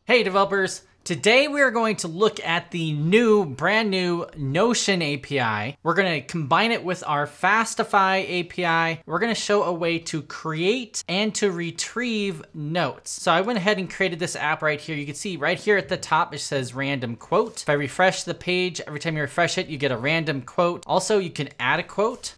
Hey developers, today we are going to look at the brand new Notion API. We're going to combine it with our Fastify API. We're going to show a way to create and to retrieve notes. So I went ahead and created this app right here. You can see right here at the top, it says random quote. If I refresh the page, every time you refresh it, you get a random quote. Also, you can add a quote.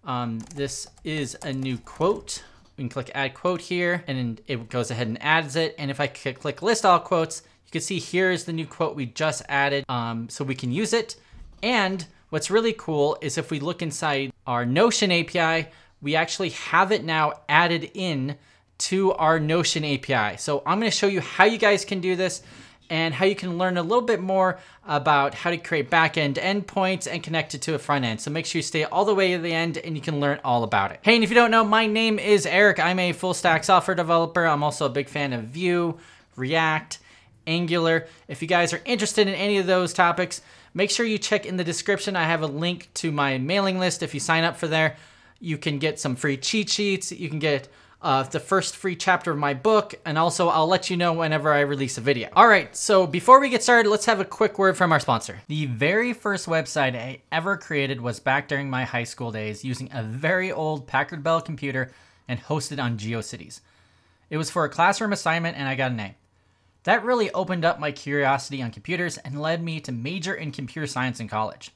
This is a new quote. We can click add quote here and it goes ahead and adds it. And if I click list all quotes, you can see here is the new quote we just added, so we can use it. And what's really cool is if we look inside our Notion API, we actually have it now added in to our Notion API. So I'm going to show you how you guys can do this and how you can learn a little bit more about how to create backend endpoints and connect it to a front end. So make sure you stay all the way to the end and you can learn all about it. Hey, and if you don't know, my name is Eric. I'm a full stack software developer. I'm also a big fan of Vue, React, Angular. If you guys are interested in any of those topics, make sure you check in the description. I have a link to my mailing list. If you sign up for there, you can get some free cheat sheets. You can get the first free chapter of my book, and also I'll let you know whenever I release a video. All right, so before we get started, let's have a quick word from our sponsor. The very first website I ever created was back during my high school days using a very old Packard Bell computer and hosted on GeoCities. It was for a classroom assignment and I got an A. That really opened up my curiosity on computers and led me to major in computer science in college.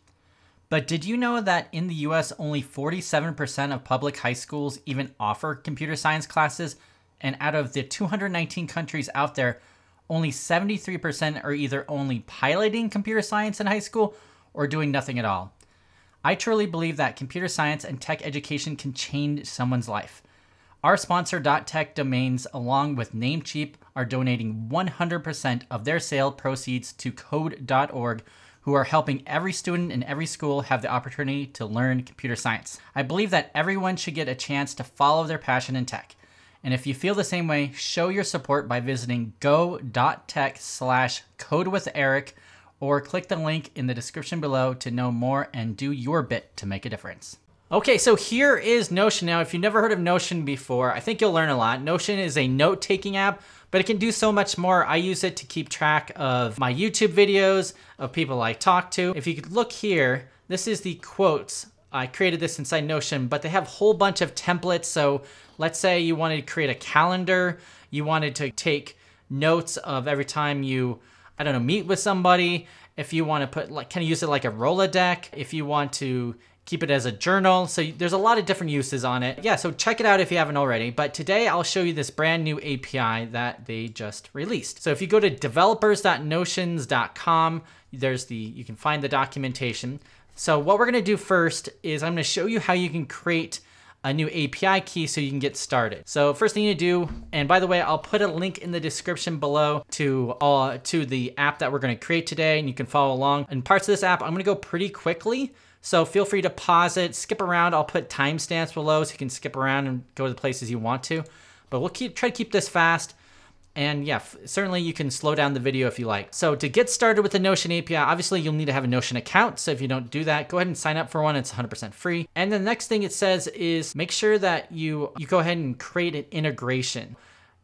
But did you know that in the US, only 47% of public high schools even offer computer science classes? And out of the 219 countries out there, only 73% are either only piloting computer science in high school or doing nothing at all. I truly believe that computer science and tech education can change someone's life. Our sponsor .tech domains, along with Namecheap, are donating 100% of their sale proceeds to code.org, who are helping every student in every school have the opportunity to learn computer science. I believe that everyone should get a chance to follow their passion in tech. And if you feel the same way, show your support by visiting go.tech/codewitheric or click the link in the description below to know more and do your bit to make a difference. Okay, so here is Notion. Now, if you've never heard of Notion before, I think you'll learn a lot. Notion is a note-taking app, but it can do so much more. I use it to keep track of my YouTube videos, of people I talk to. If you could look here, this is the quotes. I created this inside Notion, but they have a whole bunch of templates. So let's say you wanted to create a calendar. You wanted to take notes of every time you, I don't know, meet with somebody. If you want to put, like, kind of use it like a Rolodex. If you want to keep it as a journal. So there's a lot of different uses on it. Yeah, so check it out if you haven't already. But today I'll show you this brand new API that they just released. So if you go to developers.notions.com, you can find the documentation. So what we're gonna do first is I'm gonna show you how you can create a new API key so you can get started. So first thing you do, and by the way, I'll put a link in the description below to the app that we're gonna create today, and you can follow along. In parts of this app, I'm gonna go pretty quickly. So feel free to pause it, skip around. I'll put timestamps below so you can skip around and go to the places you want to. But we'll try to keep this fast. And yeah, certainly you can slow down the video if you like. So to get started with the Notion API, obviously you'll need to have a Notion account. So if you don't do that, go ahead and sign up for one. It's 100% free. And the next thing it says is make sure that you go ahead and create an integration.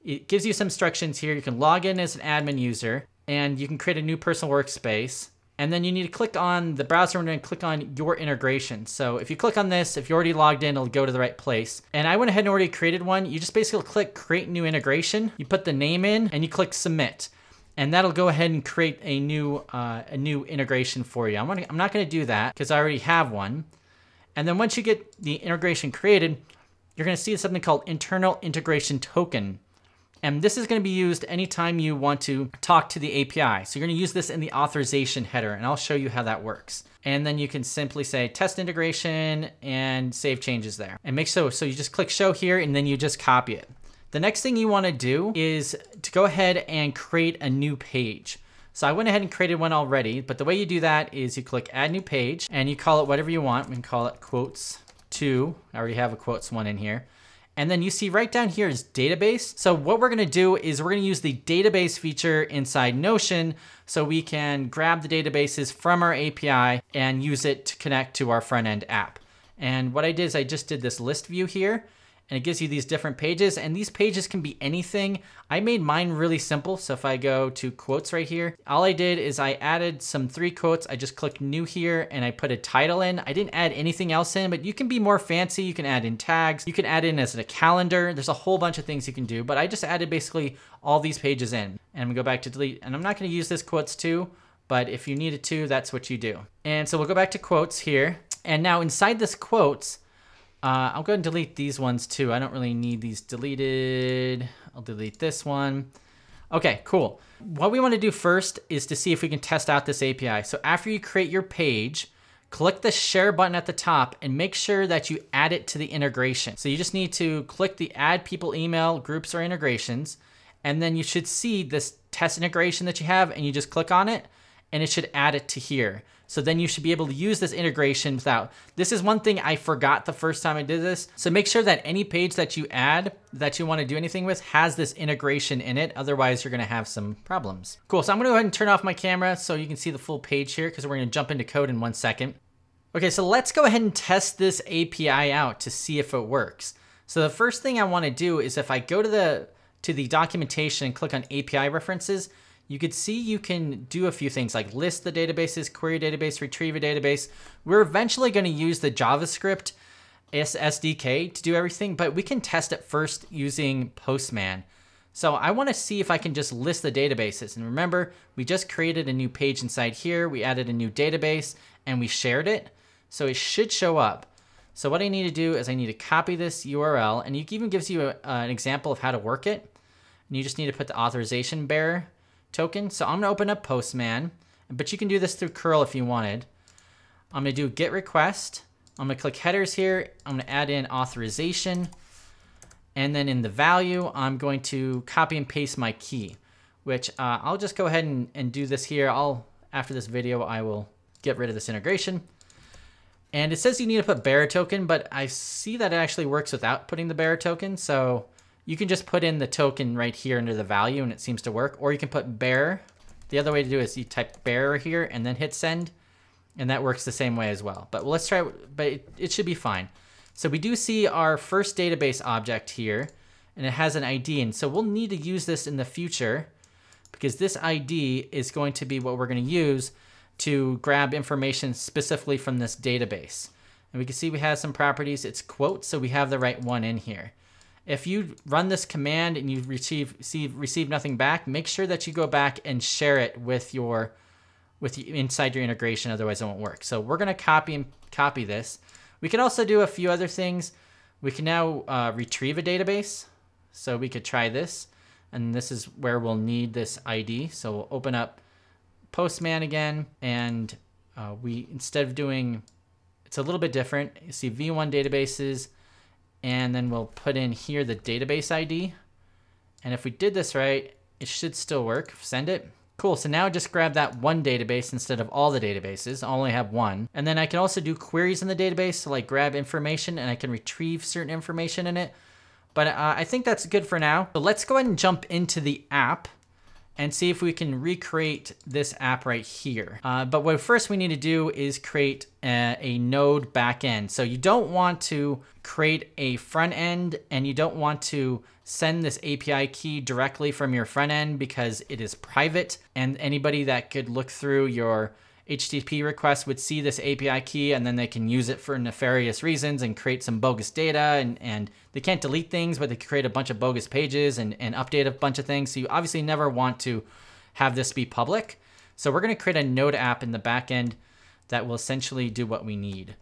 It gives you some instructions here. You can log in as an admin user and you can create a new personal workspace. And then you need to click on the browser and click on your integration. So if you click on this, if you're already logged in, it'll go to the right place. And I went ahead and already created one. You just basically click create new integration. You put the name in and you click submit. And that'll go ahead and create a new integration for you. I'm not gonna do that because I already have one. And then once you get the integration created, you're gonna see something called internal integration token. And this is going to be used anytime you want to talk to the API. So you're going to use this in the authorization header, and I'll show you how that works. And then you can simply say test integration and save changes there. And make so you just click show here and then you just copy it. The next thing you want to do is to go ahead and create a new page. So I went ahead and created one already, but the way you do that is you click add new page and you call it whatever you want. We can call it quotes 2. I already have a quotes 1 in here. And then you see right down here is database. So what we're gonna do is we're gonna use the database feature inside Notion so we can grab the databases from our API and use it to connect to our front end app. And what I did is I just did this list view here. and it gives you these different pages, and these pages can be anything. I made mine really simple. So if I go to quotes right here, all I did is I added some 3 quotes. I just clicked new here and I put a title in. I didn't add anything else in, but you can be more fancy. You can add in tags. You can add in as a calendar. There's a whole bunch of things you can do, but I just added basically all these pages in. And I'm gonna go back to delete, and I'm not gonna use this quotes too, but if you needed to, that's what you do. And so we'll go back to quotes here. And now inside this quotes, I'll go ahead and delete these ones too. I don't really need these deleted. I'll delete this one. Okay, cool. What we want to do first is to see if we can test out this API. So after you create your page, click the share button at the top and make sure that you add it to the integration. So you just need to click the add people email, groups, or integrations, and then you should see this test integration that you have, and you just click on it and it should add it to here. So then you should be able to use this integration without. This is one thing I forgot the first time I did this. So make sure that any page that you add that you want to do anything with has this integration in it. Otherwise, you're going to have some problems. Cool. So I'm going to go ahead and turn off my camera so you can see the full page here, because we're going to jump into code in 1 second. Okay, so let's go ahead and test this API out to see if it works. So the first thing I want to do is if I go to the documentation and click on API references, you could see you can do a few things like list the databases, query database, retrieve a database. We're eventually going to use the JavaScript SDK to do everything, but we can test it first using Postman. So I want to see if I can just list the databases. And remember, we just created a new page inside here. We added a new database and we shared it. So it should show up. So what I need to do is I need to copy this URL, and it even gives you an example of how to work it. And you just need to put the authorization bearer token. So I'm gonna open up Postman, but you can do this through curl if you wanted. I'm gonna do get request. I'm gonna click headers here. I'm gonna add in authorization. And then in the value, I'm going to copy and paste my key, which I'll just go ahead and do this here. After this video, I will get rid of this integration. And it says you need to put bearer token, but I see that it actually works without putting the bearer token. So you can just put in the token right here under the value and it seems to work. Or you can put bearer. The other way to do it is you type bearer here and then hit send. And that works the same way as well. But let's try, but it should be fine. So we do see our first database object here, and it has an ID. And so we'll need to use this in the future, because this ID is going to be what we're going to use to grab information specifically from this database. And we can see we have some properties. It's quote, so we have the right one in here. If you run this command and you receive nothing back, make sure that you go back and share it inside your integration, otherwise it won't work. So we're going to copy this. We can also do a few other things. We can now retrieve a database. So we could try this, and this is where we'll need this ID. So we'll open up Postman again, and instead of doing, it's a little bit different. You see V1 databases, and then we'll put in here the database ID. And if we did this right, it should still work. Send it. Cool, so now just grab that one database instead of all the databases. I'll only have one. And then I can also do queries in the database, so like grab information, and I can retrieve certain information in it. But I think that's good for now. So let's go ahead and jump into the app and see if we can recreate this app right here. But what first we need to do is create a node backend. So you don't want to create a front end, and you don't want to send this API key directly from your front end because it is private, and anybody that could look through your HTTP request would see this API key, and then they can use it for nefarious reasons and create some bogus data, and they can't delete things, but they can create a bunch of bogus pages and update a bunch of things. So you obviously never want to have this be public. So we're going to create a node app in the backend that will essentially do what we need.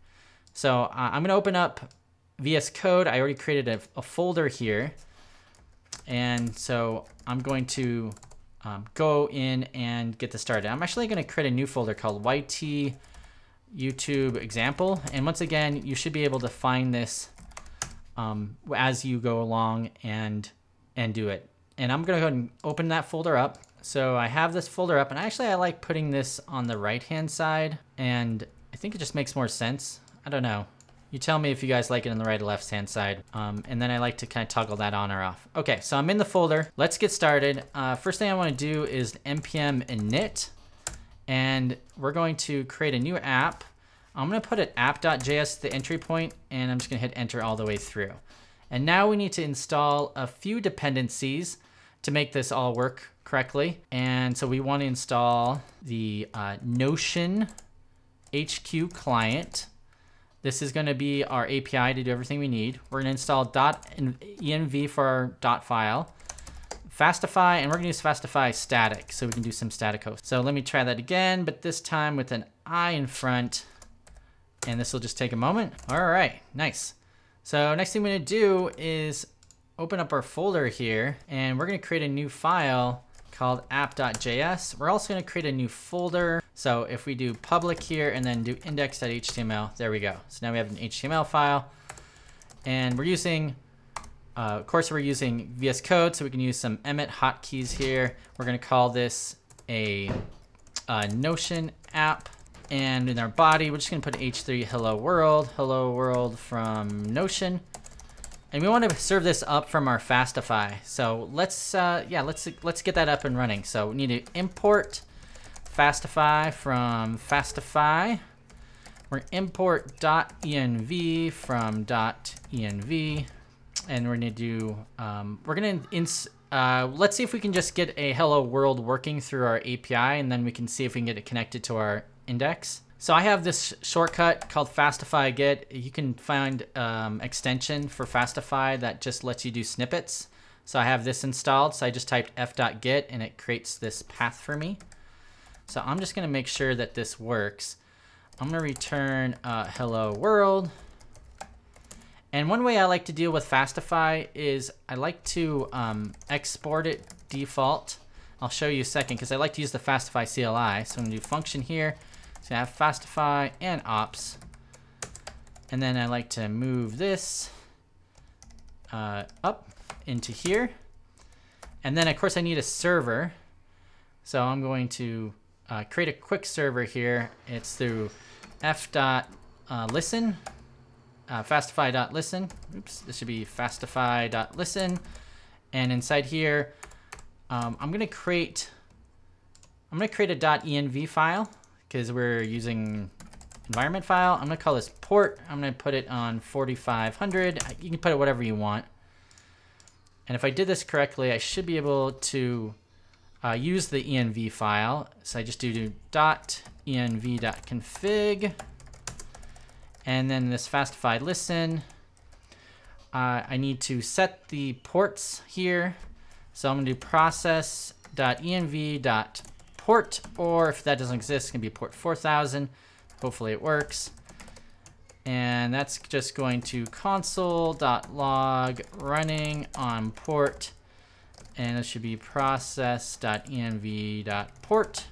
So I'm going to open up VS Code. I already created a folder here. And so I'm going to go in and get this started. I'm actually going to create a new folder called YT YouTube example. And once again, you should be able to find this as you go along and do it. And I'm going to go ahead and open that folder up. So I have this folder up, and actually I like putting this on the right-hand side, and I think it just makes more sense. I don't know. You tell me if you guys like it on the right or left-hand side. And then I like to kind of toggle that on or off. Okay, so I'm in the folder. Let's get started. First thing I want to do is npm init. And we're going to create a new app. I'm going to put an app.js at the entry point, and I'm just going to hit enter all the way through. And now we need to install a few dependencies to make this all work correctly. And so we want to install the Notion HQ client. This is going to be our API to do everything we need. We're going to install .env for our dot file, Fastify, and we're going to use Fastify static so we can do some static host. So let me try that again, but this time with an I in front, and this will just take a moment. All right, nice. So next thing we're going to do is open up our folder here, and we're going to create a new file called app.js. We're also going to create a new folder. So if we do public here and then do index.html, there we go. So now we have an HTML file, and we're using, of course, we're using VS Code, so we can use some Emmet hotkeys here. We're going to call this a Notion app, and in our body, we're just going to put h3 hello world from Notion. And we want to serve this up from our Fastify. So let's get that up and running. So we need to import Fastify from Fastify. We're gonna import .env from .env, and we're gonna do let's see if we can just get a hello world working through our API, and then we can see if we can get it connected to our index. So I have this shortcut called Fastify Get. You can find extension for Fastify that just lets you do snippets. So I have this installed. So I just typed f.get and it creates this path for me. So I'm just going to make sure that this works. I'm going to return hello world. And one way I like to deal with Fastify is I like to export it default. I'll show you a second because I like to use the Fastify CLI. So I'm going to do function here. So I have Fastify and ops. And then I like to move this up into here. And then of course I need a server. So I'm going to create a quick server here. It's through f.listen, fastify.listen. Oops, this should be fastify.listen. And inside here, I'm gonna create a .env file, because we're using environment file. I'm gonna call this port. I'm gonna put it on 4500. You can put it whatever you want. And if I did this correctly, I should be able to use the env file. So I just do .env.config, and then this Fastify listen. I need to set the ports here. So I'm gonna do process.env.port, or if that doesn't exist, it's gonna be port 4000. Hopefully it works. And that's just going to console.log running on port, and it should be process.env.port.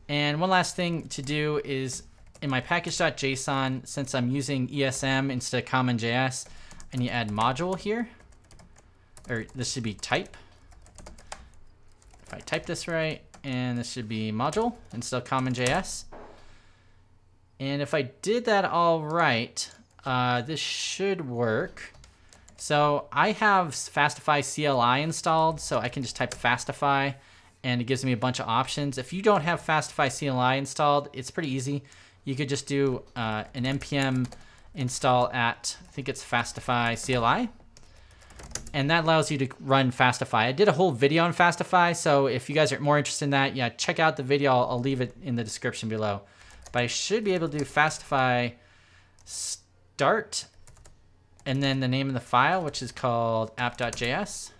And one last thing to do is in my package.json, since I'm using ESM instead of common.js, I need to add module here, or this should be type. If I type this right, and this should be module instead of common.js. And if I did that all right, this should work. So I have Fastify CLI installed, so I can just type Fastify, and it gives me a bunch of options. If you don't have Fastify CLI installed, it's pretty easy. You could just do an npm install at, I think it's Fastify CLI. And that allows you to run Fastify. I did a whole video on Fastify, so if you guys are more interested in that, yeah, check out the video. I'll leave it in the description below. But I should be able to do Fastify start, and then the name of the file, which is called app.js.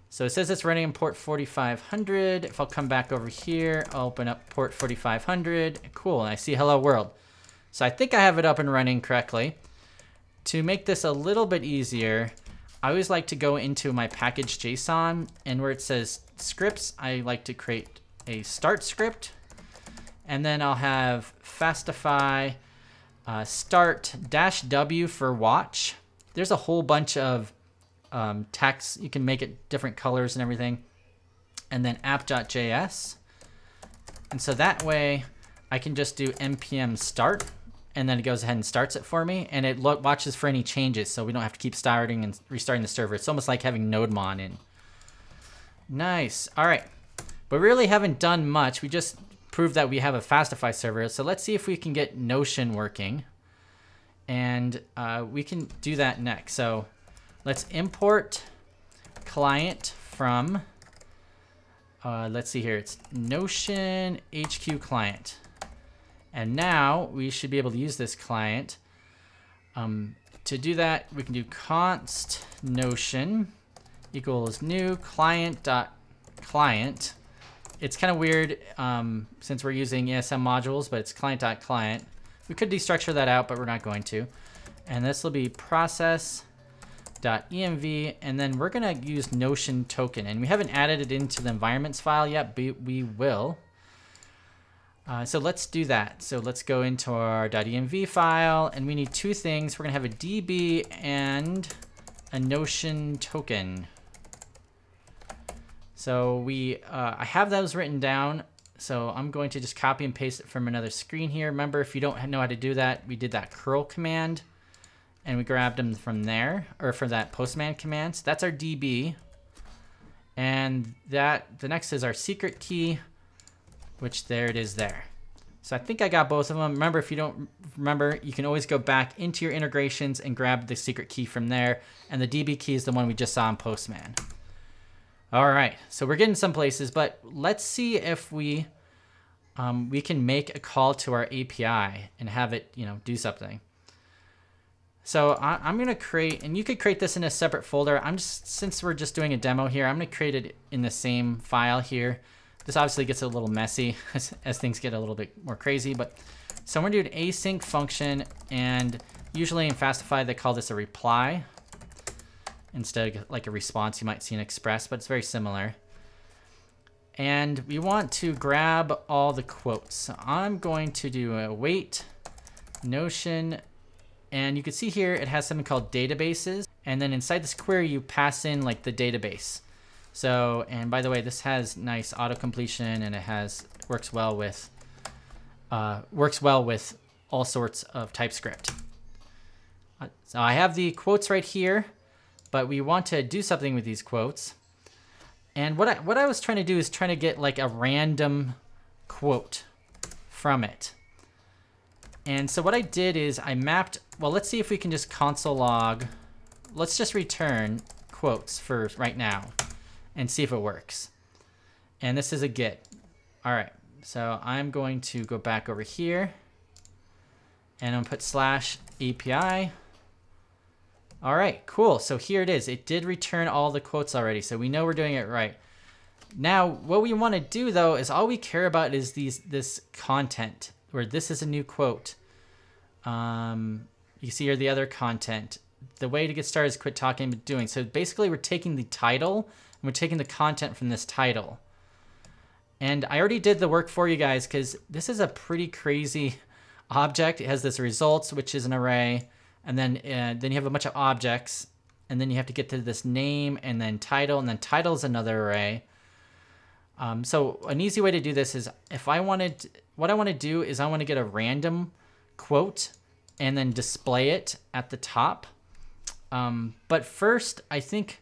So it says it's running in port 4500. If I'll come back over here, I'll open up port 4500. Cool, and I see hello world. So I think I have it up and running correctly. To make this a little bit easier, I always like to go into my package.json, and where it says scripts, I like to create a start script. And then I'll have Fastify start -w for watch. There's a whole bunch of text. You can make it different colors and everything. And then app.js. And so that way I can just do npm start, and then it goes ahead and starts it for me, and it watches for any changes, so we don't have to keep starting and restarting the server. It's almost like having NodeMon in. Nice. All right. But we really haven't done much. We just proved that we have a Fastify server. So let's see if we can get Notion working. And we can do that next. So let's import client from, let's see here, it's Notion HQ client. And now we should be able to use this client. To do that, we can do const Notion equals new client.client. It's kind of weird since we're using ESM modules, but it's client.client. We could destructure that out, but we're not going to. And this will be process.env, and then we're gonna use Notion token. And we haven't added it into the environments file yet, but we will. So let's do that. So let's go into our .env file, and we need two things. We're gonna have a DB and a Notion token. So I have those written down. So I'm going to just copy and paste it from another screen here. Remember, if you don't know how to do that, we did that curl command, and we grabbed them from there, or from that postman command. So that's our DB, and the next is our secret key, which there it is there. So I think I got both of them. Remember, if you don't remember, you can always go back into your integrations and grab the secret key from there. And the DB key is the one we just saw in Postman. All right, so we're getting some places, but let's see if we can make a call to our API and have it, do something. So I'm gonna create, and you could create this in a separate folder. Since we're just doing a demo here, I'm gonna create it in the same file here. This obviously gets a little messy as things get a little bit more crazy, but so I'm gonna do an async function, and usually in Fastify they call this a reply instead of like a response you might see in Express, but it's very similar. And we want to grab all the quotes. So I'm going to do a wait Notion, and you can see here it has something called databases, and then inside this query you pass in like the database. So, and by the way, this has nice auto completion, and it works well with all sorts of TypeScript. So I have the quotes right here, but we want to do something with these quotes. And what I was trying to do is trying to get like a random quote from it. And so what I did is I mapped, well, let's see if we can just console log. Let's just return quotes for right now and see if it works. And this is a get. All right, so I'm going to go back over here, and I'm gonna put /API. All right, cool. So here it is. It did return all the quotes already, so we know we're doing it right. Now, what we want to do though is all we care about is this content, where this is a new quote. You see here the other content. The way to get started is quit talking but doing. So basically, we're taking the title and we're taking the content from this title. And I already did the work for you guys because this is a pretty crazy object. It has this results, which is an array. And then you have a bunch of objects, and then you have to get to this name and then title is another array. So an easy way to do this is what I want to do is I want to get a random quote and then display it at the top. But first, I think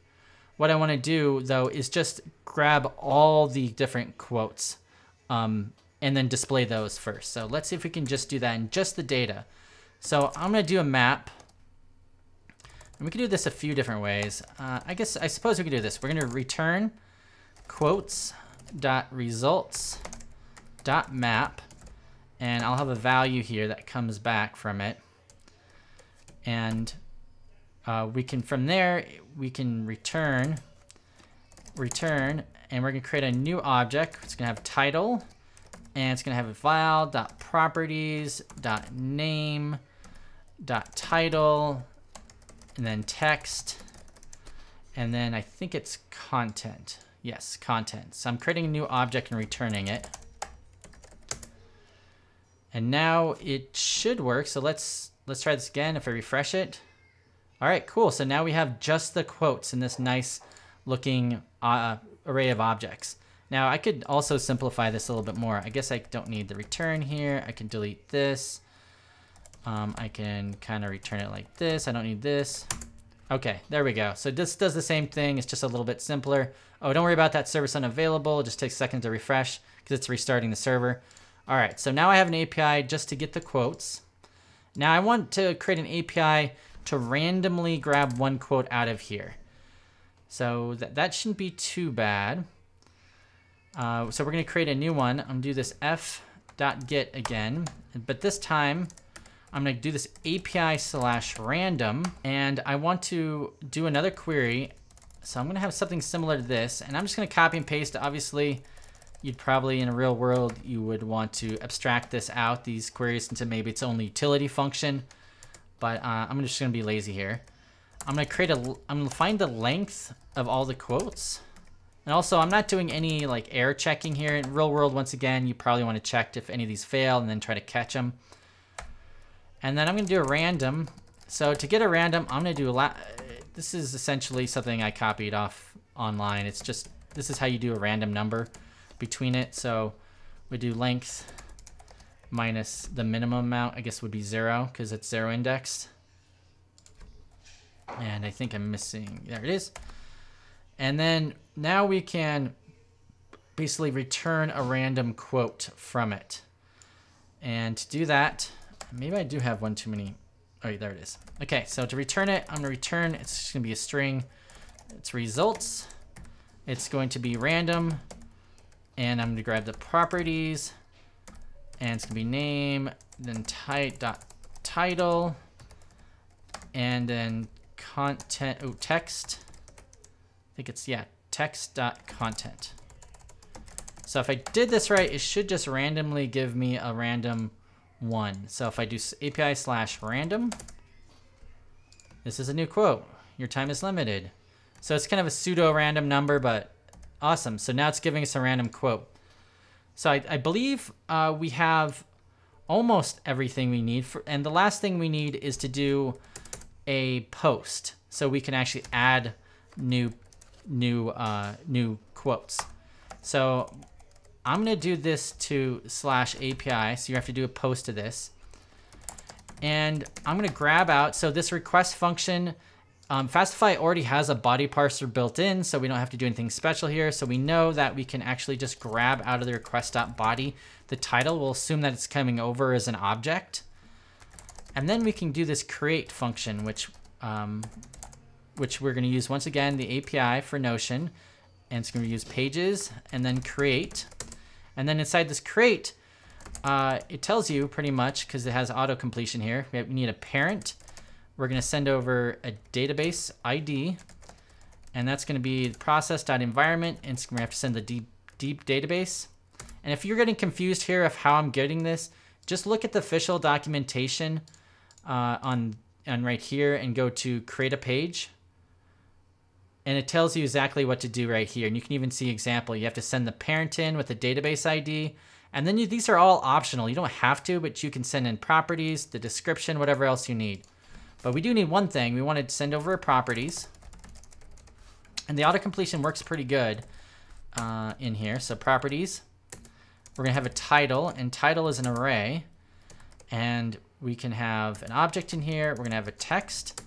what I want to do though is just grab all the different quotes and then display those first. So let's see if we can just do that in just the data. So I'm going to do a map, and we can do this a few different ways. I suppose we could do this. We're going to return quotes.results.map, and I'll have a value here that comes back from it. And we can, from there, we can return, and we're going to create a new object. It's going to have title, and it's going to have a file.properties.name.title, and then text, and then I think it's content. Yes, content. So I'm creating a new object and returning it. And now it should work. So let's try this again. If I refresh it. All right, cool. So now we have just the quotes in this nice looking array of objects. Now I could also simplify this a little bit more. I guess I don't need the return here. I can delete this. I can kind of return it like this. I don't need this. Okay, there we go. So this does the same thing. It's just a little bit simpler. Oh, don't worry about that service unavailable. It just takes a second to refresh because it's restarting the server. All right, so now I have an API just to get the quotes. Now I want to create an API to randomly grab one quote out of here. So that shouldn't be too bad. So we're going to create a new one. I'm going to do this f.get again, but this time I'm going to do this API/random, and I want to do another query. So I'm going to have something similar to this, and I'm just going to copy and paste. Obviously, you'd probably in a real world, you would want to abstract this out, these queries, into maybe its own utility function. But I'm just going to be lazy here. I'm going to find the length of all the quotes. And also, I'm not doing any like error checking here. In real world, once again, you probably want to check if any of these fail and then try to catch them. And then I'm going to do a random. So to get a random, I'm going to do this is essentially something I copied off online. It's just, this is how you do a random number between it. So we do length minus the minimum amount, I guess would be 0 because it's 0 indexed. And I think I'm missing, there it is. And then now we can basically return a random quote from it. And to do that, maybe I do have one too many. Oh, there it is. Okay, so to return it, I'm going to return, it's just going to be a string. It's results. It's going to be random. And I'm going to grab the properties. And it's going to be name, then title, and then content, text. I think it's, yeah, text.content. So if I did this right, it should just randomly give me a random 1. So if I do API/random, this is a new quote. Your time is limited. So it's kind of a pseudo random number, but awesome. So now it's giving us a random quote. So I believe we have almost everything we need and the last thing we need is to do a post so we can actually add new quotes. So I'm going to do this to /API. So you have to do a post to this. And I'm going to grab out, so this request function, Fastify already has a body parser built in, so we don't have to do anything special here. So we know that we can actually just grab out of the request.body the title. We'll assume that it's coming over as an object. And then we can do this create function, which we're going to use once again, the API for Notion. And it's going to use pages and then create. And then inside this create, it tells you pretty much, because it has auto completion here, we need a parent. We're going to send over a database ID, and that's going to be process.environment, and it's going to have to send the deep database. And if you're getting confused here of how I'm getting this, just look at the official documentation on right here and go to create a page. And it tells you exactly what to do right here. And you can even see example. You have to send the parent in with the database ID. And then these are all optional. You don't have to, but you can send in properties, the description, whatever else you need. But we do need one thing. We want to send over properties. And the auto-completion works pretty good in here. So properties. We're going to have a title. And title is an array. And we can have an object in here. We're going to have a text.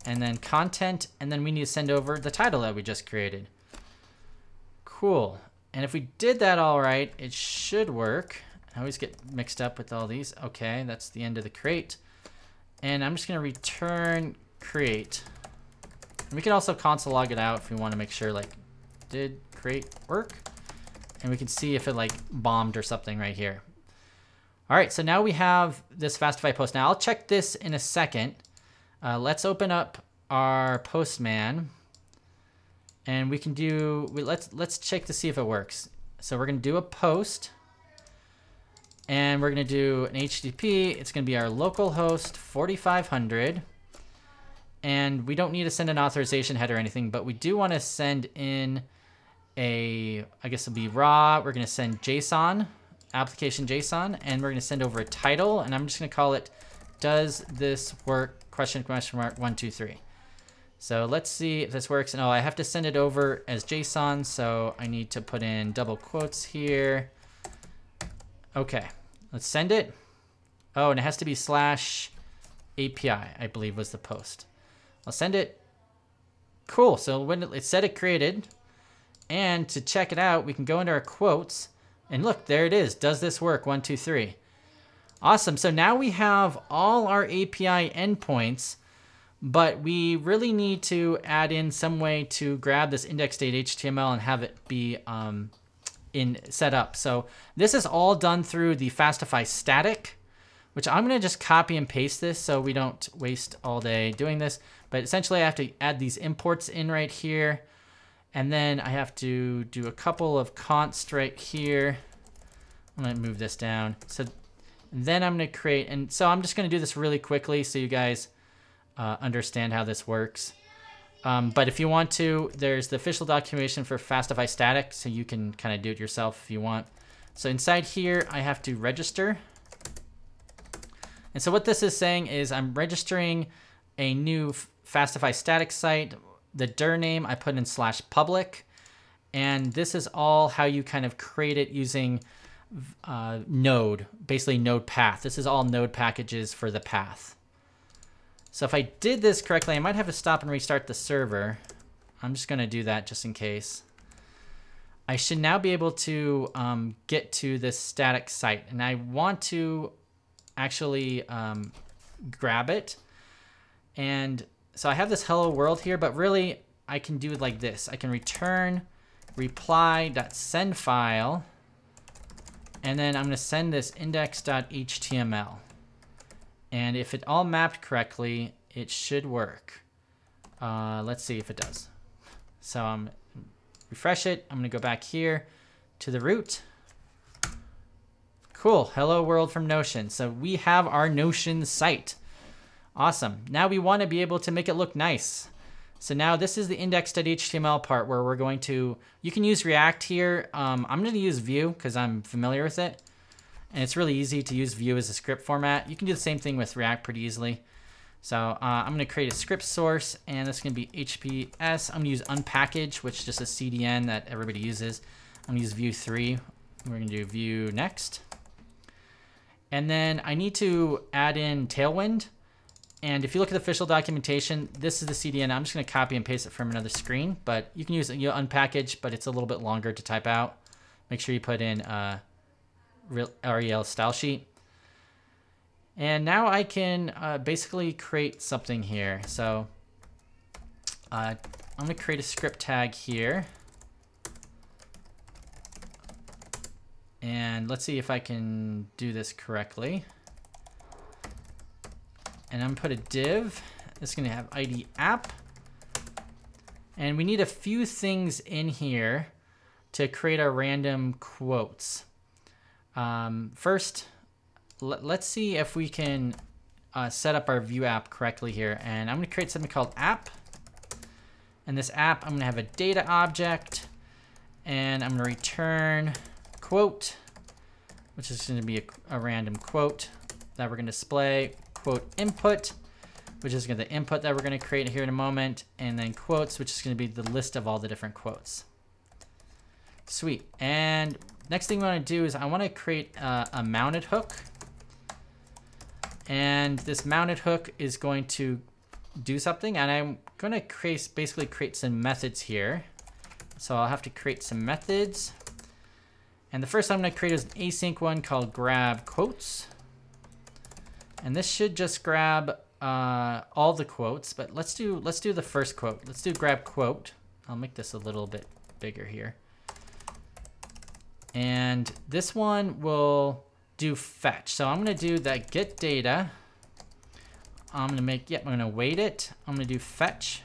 And then content. And then we need to send over the title that we just created. Cool. And if we did that all right, it should work. I always get mixed up with all these. Okay, that's the end of the create. And I'm just going to return create. And we can also console log it out if we want to make sure, like, did create work? And we can see if it, like, bombed or something right here. All right, so now we have this Fastify post. Now, I'll check this in a second. Let's open up our Postman. And we can do, let's check to see if it works. So we're going to do a post. And we're going to do an HTTP. It's going to be our localhost 4500. And we don't need to send an authorization header or anything, but we do want to send in a, I guess it'll be raw. We're going to send JSON, application JSON, and we're going to send over a title. And I'm just going to call it, does this work? Question mark 1, 2, 3. So let's see if this works. And oh, I have to send it over as JSON. So I need to put in double quotes here. Okay, let's send it. Oh, and it has to be /API, I believe was the post. I'll send it. Cool, so when it said it created, and to check it out, we can go into our quotes, and look, there it is. Does this work? 1, 2, 3. Awesome, so now we have all our API endpoints but we really need to add in some way to grab this index.html and have it be set up. So this is all done through the Fastify static, which I'm going to just copy and paste this so we don't waste all day doing this. But essentially I have to add these imports in right here. And then I have to do a couple of const right here. I'm going to move this down. So then I'm going to create, and so I'm just going to do this really quickly so you guys understand how this works. But if you want to, there's the official documentation for Fastify static, so you can kind of do it yourself if you want. So inside here, I have to register. And so what this is saying is I'm registering a new Fastify static site. The dir name I put in /public. And this is all how you kind of create it using Node, basically Node path. This is all Node packages for the path. So if I did this correctly, I might have to stop and restart the server. I'm just going to do that just in case. I should now be able to get to this static site, and I want to actually grab it. And so I have this hello world here, but really I can do it like this. I can return reply.sendFile, and then I'm going to send this index.html. And if it all mapped correctly, it should work. Let's see if it does. So I'm refresh it. I'm going to go back here to the root. Cool. Hello world from Notion. So we have our Notion site. Awesome. Now we want to be able to make it look nice. So now this is the index.html part where we're going to, you can use React here. I'm going to use Vue because I'm familiar with it. And it's really easy to use Vue as a script format. You can do the same thing with React pretty easily. So I'm going to create a script source, and this is going to be HPS. I'm going to use unpackage, which is just a CDN that everybody uses. I'm going to use Vue 3. We're going to do Vue next. And then I need to add in Tailwind. And if you look at the official documentation, this is the CDN. I'm just going to copy and paste it from another screen, but you can use unpackage, but it's a little bit longer to type out. Make sure you put in REL style sheet. And now I can basically create something here. So I'm going to create a script tag here. And let's see if I can do this correctly. And I'm going to put a div. It's going to have ID app. And we need a few things in here to create our random quotes. First, let's see if we can set up our Vue app correctly here. And I'm going to create something called app. And this app, I'm going to have a data object. And I'm going to return quote, which is going to be a random quote that we're going to display. Quote input, which is going to be the input that we're going to create here in a moment. And then quotes, which is going to be the list of all the different quotes. Sweet. And next thing we want to do is I want to create a mounted hook. And this mounted hook is going to do something. And I'm going to basically create some methods here. So I'll have to create some methods. And the first I'm going to create is an async one called grab quotes. And this should just grab all the quotes. But let's do the first quote. Let's do grab quote. I'll make this a little bit bigger here. And this one will do fetch. So I'm going to do that get data. I'm going to wait it. I'm going to do fetch.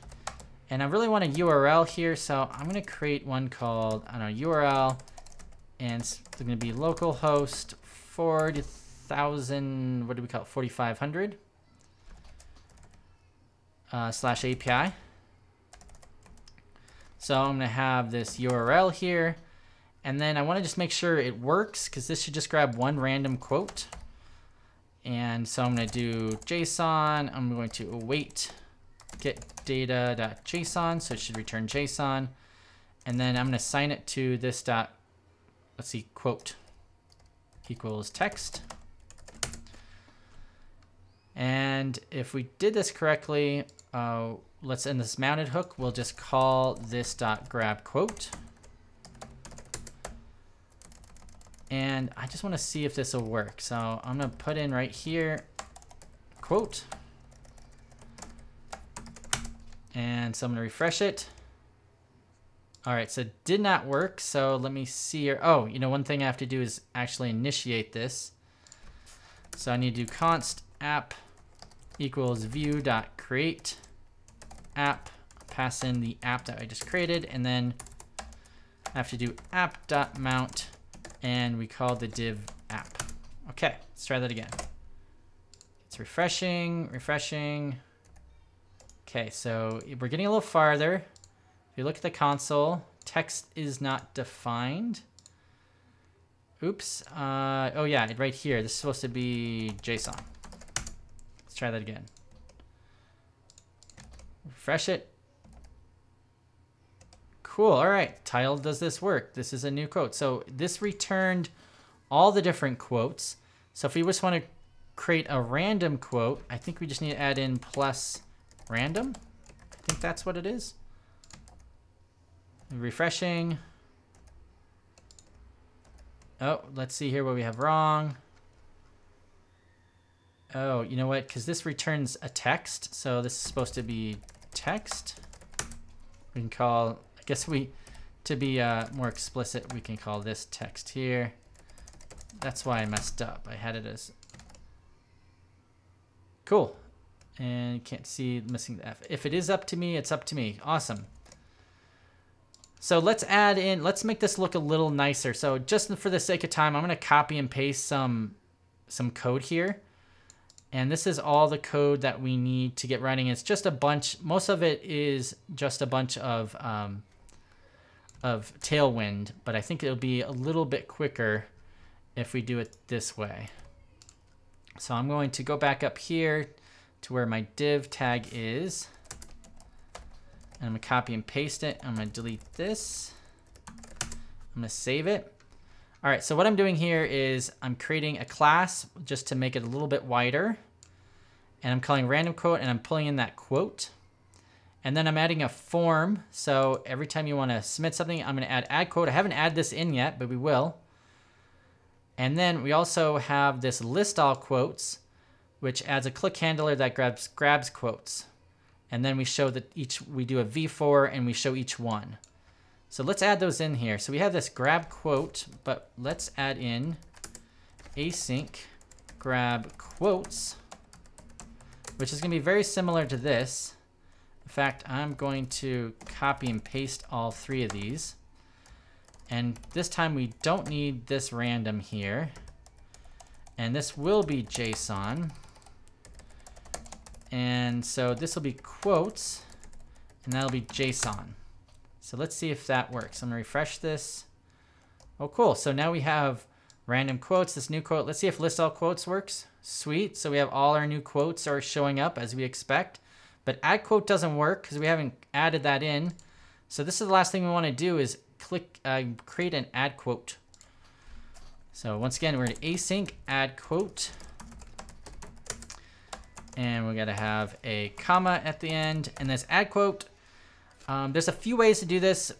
And I really want a URL here. So I'm going to create one called, I don't know, URL. And it's going to be localhost 40,000, what do we call it? 4,500 /API. So I'm going to have this URL here. And then I want to just make sure it works because this should just grab one random quote. And so I'm going to do JSON. I'm going to await get data.json. So it should return JSON. And then I'm going to assign it to this let's see, quote equals text. And if we did this correctly, let's end this mounted hook. We'll just call this grab quote. And I just want to see if this will work. So I'm going to put in right here, quote. And so I'm going to refresh it. All right, so it did not work. So let me see here. Oh, you know, one thing I have to do is actually initiate this. So I need to do const app equals view.create app, pass in the app that I just created, and then I have to do app.mount, and we call the div app. Okay, let's try that again. It's refreshing. Okay, so we're getting a little farther. If you look at the console, text is not defined. Oops. Oh yeah, right here. This is supposed to be JSON. Let's try that again. Refresh it. Cool. All right. Title, does this work? This is a new quote. So this returned all the different quotes. So if we just want to create a random quote, I think we just need to add in plus random. I think that's what it is. Refreshing. Oh, let's see here what we have wrong. Oh, you know what? Because this returns a text. So this is supposed to be text. We can call, I guess to be more explicit, we can call this text here. That's why I messed up. I had it as cool. And you can't see missing the F. If it is up to me, it's up to me. Awesome. So let's add in, let's make this look a little nicer. So just for the sake of time, I'm going to copy and paste some code here. And this is all the code that we need to get running. It's just a bunch, most of it is just a bunch of Tailwind, but I think it'll be a little bit quicker if we do it this way. So I'm going to go back up here to where my div tag is. And I'm going to copy and paste it. I'm going to delete this. I'm going to save it. All right, so what I'm doing here is I'm creating a class just to make it a little bit wider. And I'm calling random quote, and I'm pulling in that quote. And then I'm adding a form. So every time you want to submit something, I'm going to add quote. I haven't added this in yet, but we will. And then we also have this list all quotes, which adds a click handler that grabs quotes. And then we show that we do a v-for and we show each one. So let's add those in here. So we have this grab quote, but let's add in async grab quotes, which is going to be very similar to this. In fact, I'm going to copy and paste all three of these. And this time we don't need this random here. And this will be JSON. And so this will be quotes, and that'll be JSON. So let's see if that works. I'm gonna refresh this. Oh, cool. So now we have random quotes, this new quote. Let's see if list all quotes works. Sweet. So we have all our new quotes are showing up as we expect. But add quote doesn't work because we haven't added that in. So this is the last thing we want to do is create an add quote. So once again, we're going to async add quote. And we got to have a comma at the end. And this add quote, there's a few ways to do this.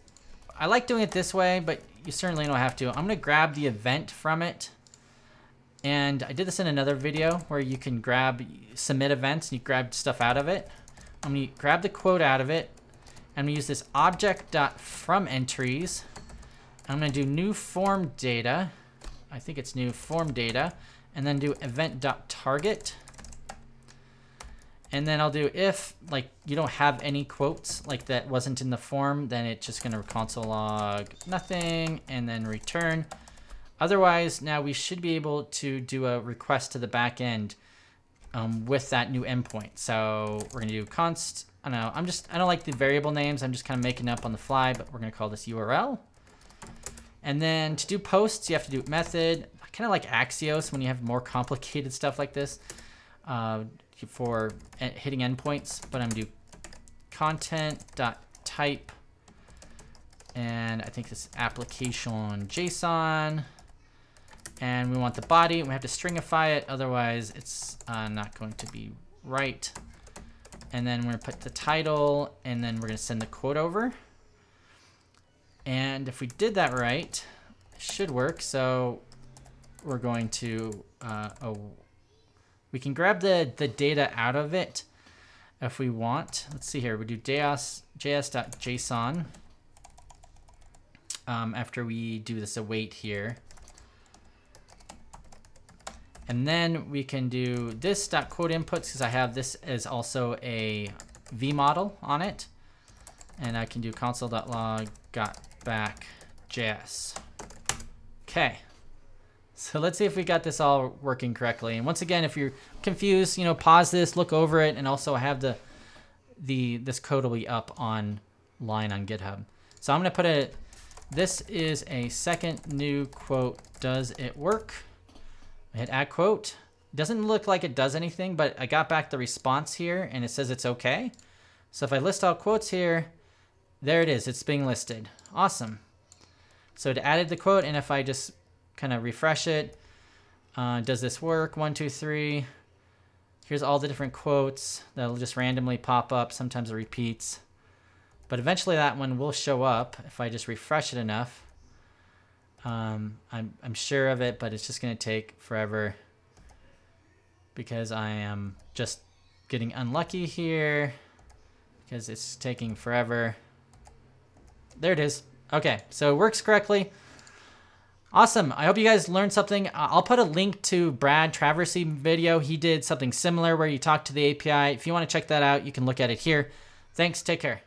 I like doing it this way, but you certainly don't have to. I'm going to grab the event from it. And I did this in another video where you can submit events and you grab stuff out of it. I'm going to grab the quote out of it. I'm going to use this object.fromEntries. I'm going to do new form data. I think it's new form data. And then do event.target. And then I'll do if like you don't have any quotes, like that wasn't in the form, then it's just going to console log nothing and then return. Otherwise, now we should be able to do a request to the back end with that new endpoint. So we're going to do const. I don't like the variable names. I'm just kind of making up on the fly, but we're going to call this URL. And then to do posts, you have to do method. I kind of like Axios when you have more complicated stuff like this for hitting endpoints. But I'm going to do content.type. And I think this application JSON. And we want the body. We have to stringify it. Otherwise, it's not going to be right. And then we're going to put the title. And then we're going to send the quote over. And if we did that right, it should work. So we're going to, we can grab the data out of it. if we want. Let's see here. We do js.json after we do this await here. And then we can do this.quote inputs because I have this as also a V model on it. And I can do console.log got back JS. Okay. So let's see if we got this all working correctly. And once again, if you're confused, you know, pause this, look over it, and also I have this code will be up online on GitHub. So I'm going to put this is a second new quote. Does it work? I hit add quote. It doesn't look like it does anything, but I got back the response here and it says it's okay. So if I list all quotes here, there it is. It's being listed. Awesome. So it added the quote, and if I just kind of refresh it, does this work? 1, 2, 3. Here's all the different quotes that'll just randomly pop up. Sometimes it repeats, but eventually that one will show up if I just refresh it enough. I'm sure of it, but it's just going to take forever because I am just getting unlucky here because it's taking forever. There it is. Okay, so it works correctly. Awesome. I hope you guys learned something. I'll put a link to Brad Traversy video. He did something similar where he talked to the API. If you want to check that out, you can look at it here. Thanks. Take care.